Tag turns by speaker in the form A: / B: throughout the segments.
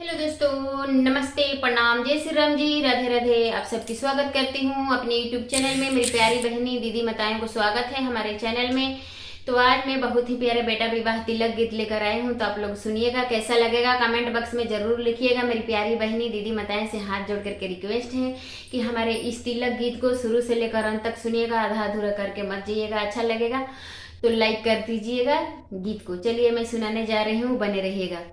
A: Hello दोस्तों, नमस्ते, प्रणाम, जय श्री राम जी, राधे राधे। आप सबकी स्वागत करती हूँ अपने यूट्यूब चैनल में। मेरी प्यारी बहनी दीदी माताएं को स्वागत है हमारे चैनल में। तो आज मैं बहुत ही प्यारे बेटा विवाह तिलक गीत लेकर आई हूँ, तो आप लोग सुनिएगा, कैसा लगेगा कमेंट बॉक्स में जरूर लिखिएगा। मेरी प्यारी बहनी दीदी माताएं से हाथ जोड़ करके रिक्वेस्ट है कि हमारे इस तिलक गीत को शुरू से लेकर अंत तक सुनिएगा, आधा अधूरा करके मत जाइएगा। अच्छा लगेगा तो लाइक कर दीजिएगा गीत को। चलिए मैं सुनाने जा रही हूँ, बने रहिएगा।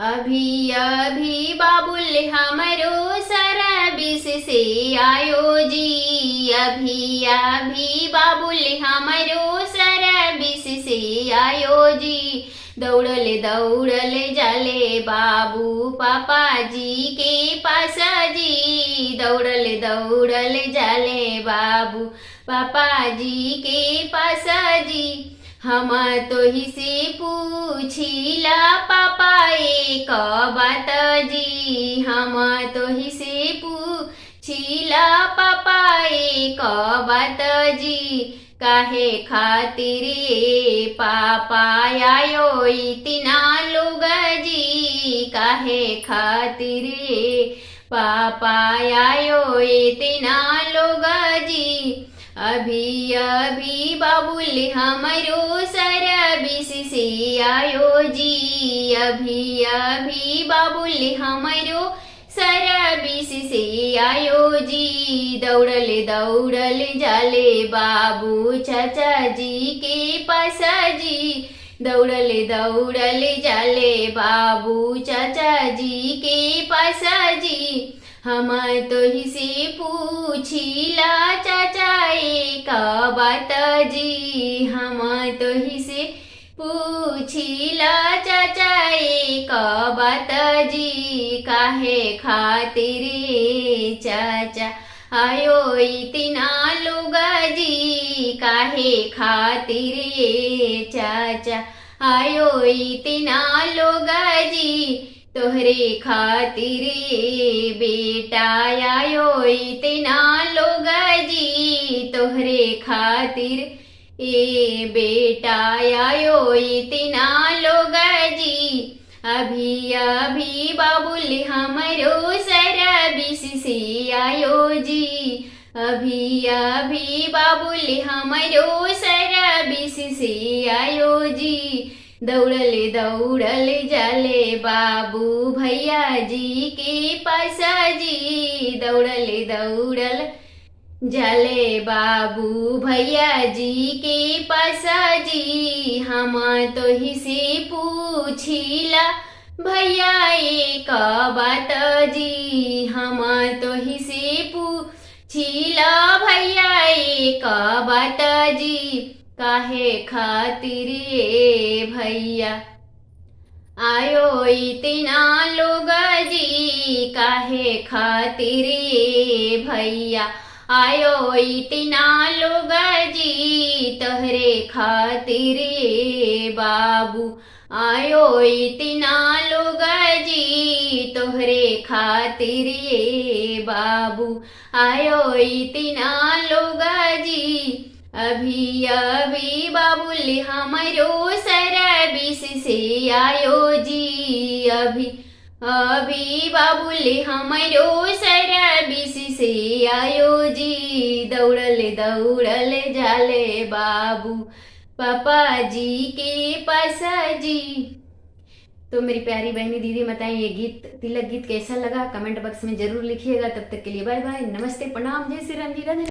A: अभी अभी बाबुल हमरो सरबिस से आयो जी, अभी अभी बाबुल हमरो सरबिस से आयो जी। दौड़ले दौड़ले जाले बाबू पापा जी के पास जी, दौड़ले दौड़ले जाले बाबू पापा जी के पास जी। हम तो ही से पूछिला पापा एक बात जी, हम तो ही से पूछिला पापा एक बात जी। काहे खातिर पापा आयो इतना लोग जी, काहे खातिर पापा आयो इतना लोग जी। अभी अभी बाबुल हमरो सरबिस से आयो जी, अभी अभी बाबुल हमरो सरबिस से आयो जी। दौड़ले दौड़ले जाले बाबू चाचा जी के पास जी, दौड़ले दौड़ले जाले बाबू चाचा जी के पास जी। हम तो ही से पूछिला चाचा एक बात जी, हम तो ही से पूछिला चाचा एक बात जी। काहे खातिर चाचा आयो इतना लोग जी, काहे खातिर चाचा आयो इतना लोग जी। तोहरे खातिर बेटा आयो इतना लोग जी, तोहरे खातिर बेटा आयो इतना लोग जी। अभी अभी बाबुल हमरो सरबिस से आयो जी, अभी अभी बाबुल हमरो सरबिस से आयो जी। दौड़ले दौड़ले जाले बाबू भैया जी के पास जी, दौड़ले दौड़ल जाले बाबू भैया जी के पास जी। हम तो ही से पूछिला भैया एक बात जी, हम तो ही से पूछिला भैया एक बात जी। काहे खातिर भैया आयो इतना लोग जी, काहे खातिर भैया आयो इतना लोग जी। तोहरे खातिर बाबू आयो इतना लोग जी, तोहरे खातिर बाबू आयो इतना लोग जी। अभी अभी बाबुल हमरो सरबिस से आयो जी, अभी अभी बाबुल हमरो सरबिस से आयो जी। दौड़ले दौड़ले जाले बाबू पापा जी के पास जी। तो मेरी प्यारी बहनी दीदी बताएं ये गीत तिलक गीत कैसा लगा कमेंट बॉक्स में जरूर लिखिएगा। तब तक के लिए बाय बाय, नमस्ते, प्रणाम, जय श्री राम जी, राधे।